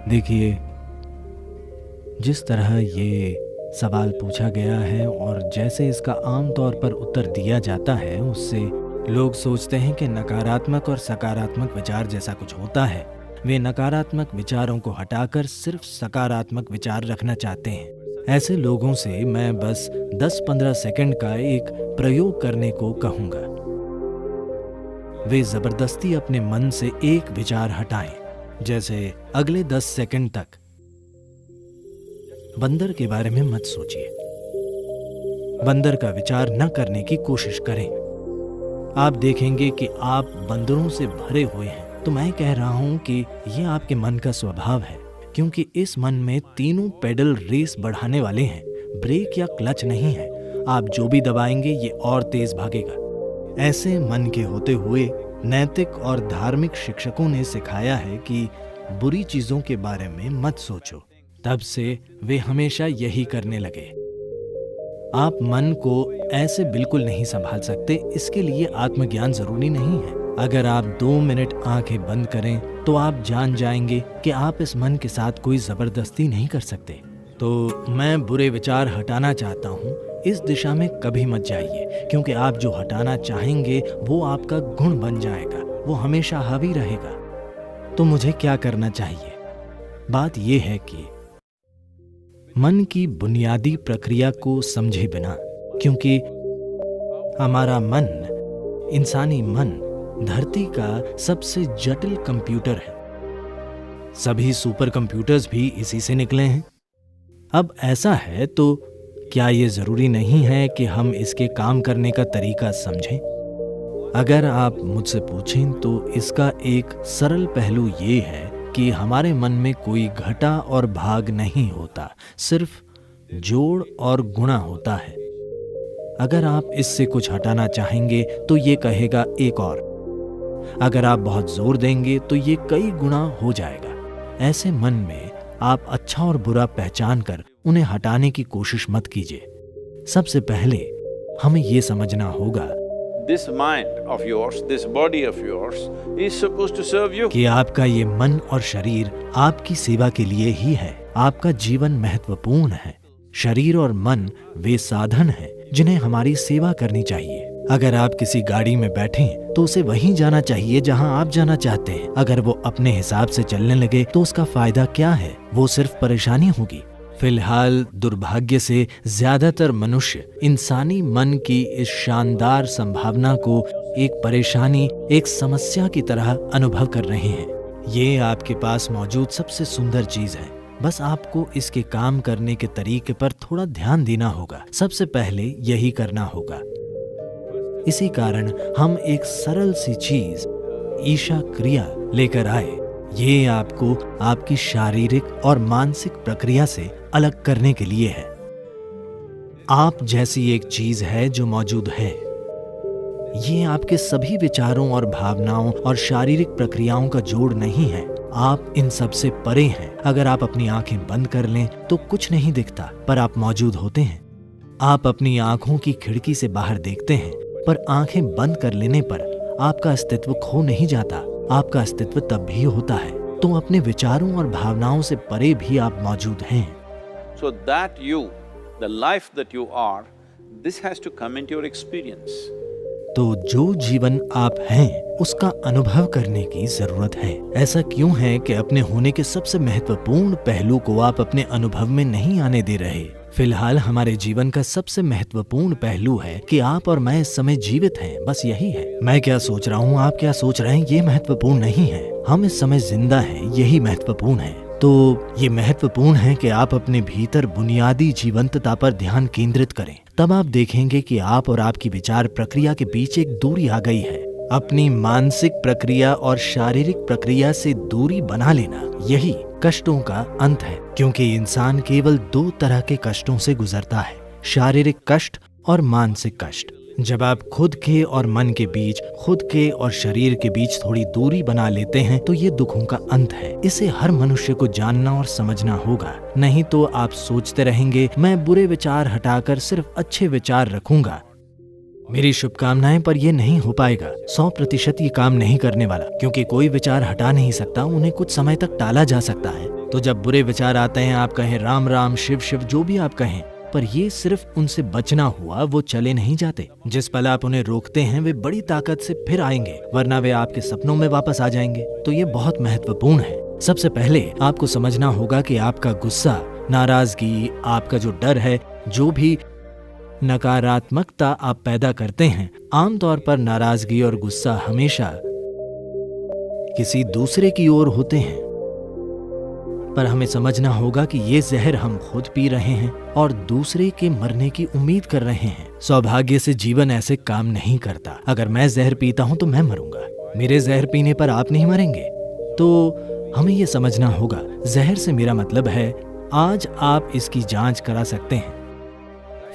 देखिए, जिस तरह ये सवाल पूछा गया है और जैसे इसका आम तौर पर उत्तर दिया जाता है, उससे लोग सोचते हैं कि नकारात्मक और सकारात्मक विचार जैसा कुछ होता है। वे नकारात्मक विचारों को हटाकर सिर्फ सकारात्मक विचार रखना चाहते हैं। ऐसे लोगों से मैं बस 10-15 सेकंड का एक प्रयोग करने को कहूँगा। वे ज़बरदस्ती अपने मन से एक विचार हटाएं, जैसे अगले 10 सेकंड तक बंदर के बारे में मत सोचिए। बंदर का विचार न करने की कोशिश करें। आप देखेंगे कि आप बंदरों से भरे हुए हैं। तो मैं कह रहा हूं कि यह आपके मन का स्वभाव है, क्योंकि इस मन में तीनों पेडल रेस बढ़ाने वाले हैं। ब्रेक या क्लच नहीं है। आप जो भी दबाएंगे ये और तेज भागेगा। ऐसे मन के होते हुए नैतिक और धार्मिक शिक्षकों ने सिखाया है कि बुरी चीजों के बारे में मत सोचो। तब से वे हमेशा यही करने लगे। आप मन को ऐसे बिल्कुल नहीं संभाल सकते। इसके लिए आत्मज्ञान जरूरी नहीं है। अगर आप 2 मिनट आंखें बंद करें तो आप जान जाएंगे कि आप इस मन के साथ कोई जबरदस्ती नहीं कर सकते। तो मैं बुरे विचार हटाना चाहता हूँ, इस दिशा में कभी मत जाइए, क्योंकि आप जो हटाना चाहेंगे वो आपका गुण बन जाएगा। वो हमेशा हावी रहेगा। तो मुझे क्या करना चाहिए? बात यह है कि मन की बुनियादी प्रक्रिया को समझे बिना, क्योंकि हमारा मन, इंसानी मन, धरती का सबसे जटिल कंप्यूटर है। सभी सुपर कंप्यूटर्स भी इसी से निकले हैं। अब ऐसा है तो क्या ये जरूरी नहीं है कि हम इसके काम करने का तरीका समझें? अगर आप मुझसे पूछें तो इसका एक सरल पहलू ये है कि हमारे मन में कोई घटा और भाग नहीं होता, सिर्फ जोड़ और गुणा होता है। अगर आप इससे कुछ हटाना चाहेंगे तो ये कहेगा एक और। अगर आप बहुत जोर देंगे तो ये कई गुना हो जाएगा। ऐसे मन में आप अच्छा और बुरा पहचान कर उन्हें हटाने की कोशिश मत कीजिए। सबसे पहले हमें ये समझना होगा This mind of yours, this body of yours is supposed to serve you. कि आपका ये मन और शरीर आपकी सेवा के लिए ही है। आपका जीवन महत्वपूर्ण है। शरीर और मन वे साधन हैं जिन्हें हमारी सेवा करनी चाहिए। अगर आप किसी गाड़ी में बैठें तो उसे वहीं जाना चाहिए जहां आप जाना चाहते हैं। अगर वो अपने हिसाब से चलने लगे तो उसका फायदा क्या है? वो सिर्फ परेशानी होगी। फिलहाल दुर्भाग्य से ज्यादातर मनुष्य इंसानी मन की इस शानदार संभावना को एक परेशानी, एक समस्या की तरह अनुभव कर रहे हैं। ये आपके पास मौजूद सबसे सुंदर चीज है। बस आपको इसके काम करने के तरीके पर थोड़ा ध्यान देना होगा। सबसे पहले यही करना होगा। इसी कारण हम एक सरल सी चीज, ईशा क्रिया लेकर आए। ये आपको आपकी शारीरिक और मानसिक प्रक्रिया से अलग करने के लिए है। आप जैसी एक चीज है जो मौजूद है। ये आपके सभी विचारों और भावनाओं और शारीरिक प्रक्रियाओं का जोड़ नहीं है। आप इन सब से परे हैं। अगर आप अपनी आंखें बंद कर लें तो कुछ नहीं दिखता, पर आप मौजूद होते हैं। आप अपनी आंखों की खिड़की से बाहर देखते हैं, पर आंखें बंद कर लेने पर आपका अस्तित्व खो नहीं जाता। आपका अस्तित्व तब भी होता है। तो अपने विचारों और भावनाओं से परे भी आप मौजूद हैं। So that you, the life that you are, this has to come into your experience. तो जो जीवन आप हैं उसका अनुभव करने की जरूरत है। ऐसा क्यों है कि अपने होने के सबसे महत्वपूर्ण पहलू को आप अपने अनुभव में नहीं आने दे रहे? फिलहाल हमारे जीवन का सबसे महत्वपूर्ण पहलू है कि आप और मैं इस समय जीवित हैं। बस यही है। मैं क्या सोच रहा हूँ, आप क्या सोच रहे हैं, ये महत्वपूर्ण नहीं है। हम इस समय जिंदा हैं, यही महत्वपूर्ण है। तो ये महत्वपूर्ण है कि आप अपने भीतर बुनियादी जीवंतता पर ध्यान केंद्रित करें। तब आप देखेंगे कि आप और आपकी विचार प्रक्रिया के बीच एक दूरी आ गई है। अपनी मानसिक प्रक्रिया और शारीरिक प्रक्रिया से दूरी बना लेना, यही कष्टों का अंत है। क्योंकि इंसान केवल 2 तरह के कष्टों से गुजरता है, शारीरिक कष्ट और मानसिक कष्ट। जब आप खुद के और मन के बीच, खुद के और शरीर के बीच थोड़ी दूरी बना लेते हैं तो ये दुखों का अंत है। इसे हर मनुष्य को जानना और समझना होगा। नहीं तो आप सोचते रहेंगे, मैं बुरे विचार हटाकर सिर्फ अच्छे विचार रखूंगा। मेरी शुभकामनाएं, पर यह नहीं हो पाएगा। 100% ये काम नहीं करने वाला, क्योंकि कोई विचार हटा नहीं सकता। उन्हें कुछ समय तक टाला जा सकता है, तो जब बुरे विचार आते हैं आप कहें राम राम शिव शिव जो भी आप कहें, पर ये सिर्फ उनसे बचना हुआ, वो चले नहीं जाते। जिस पल आप उन्हें रोकते हैं वे बड़ी ताकत से फिर आएंगे, वरना वे आपके सपनों में वापस आ जाएंगे। तो ये बहुत महत्वपूर्ण है। सबसे पहले आपको समझना होगा कि आपका गुस्सा, नाराजगी, आपका जो डर है, जो भी नकारात्मकता आप पैदा करते हैं, आमतौर पर नाराजगी और गुस्सा हमेशा किसी दूसरे की ओर होते हैं। पर हमें समझना होगा कि ये जहर हम खुद पी रहे हैं और दूसरे के मरने की उम्मीद कर रहे हैं। सौभाग्य से जीवन ऐसे काम नहीं करता। अगर मैं जहर पीता हूं तो मैं मरूंगा, मेरे जहर पीने पर आप नहीं मरेंगे। तो हमें ये समझना होगा, जहर से मेरा मतलब है आज आप इसकी जांच करा सकते हैं।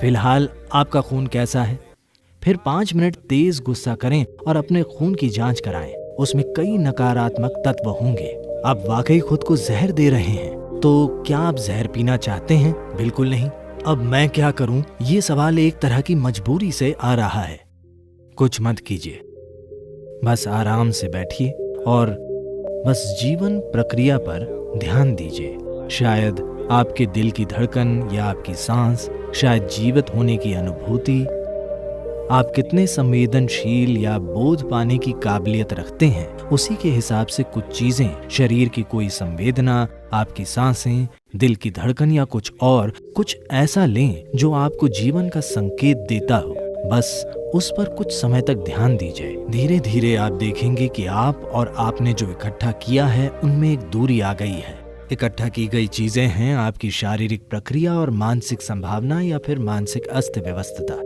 फिलहाल आपका खून कैसा है? फिर 5 मिनट तेज गुस्सा करें और अपने खून की जांच कराएं। उसमें कई नकारात्मक तत्व होंगे। आप वाकई खुद को जहर दे रहे हैं। तो क्या आप जहर पीना चाहते हैं? बिल्कुल नहीं। अब मैं क्या करूं? ये सवाल एक तरह की मजबूरी से आ रहा है। कुछ मत कीजिए, बस आराम से बैठिए और बस जीवन प्रक्रिया पर ध्यान दीजिए। शायद आपके दिल की धड़कन या आपकी सांस, शायद जीवित होने की अनुभूति, आप कितने संवेदनशील या बोध पाने की काबिलियत रखते हैं, उसी के हिसाब से कुछ चीजें, शरीर की कोई संवेदना, आपकी सांसें, दिल की धड़कन या कुछ ऐसा लें जो आपको जीवन का संकेत देता हो। बस उस पर कुछ समय तक ध्यान दीजिए। धीरे धीरे आप देखेंगे कि आप और आपने जो इकट्ठा किया है उनमें एक दूरी आ गई है। इकट्ठा की गई चीजें हैं आपकी शारीरिक प्रक्रिया और मानसिक संभावना या फिर मानसिक अस्त व्यवस्था।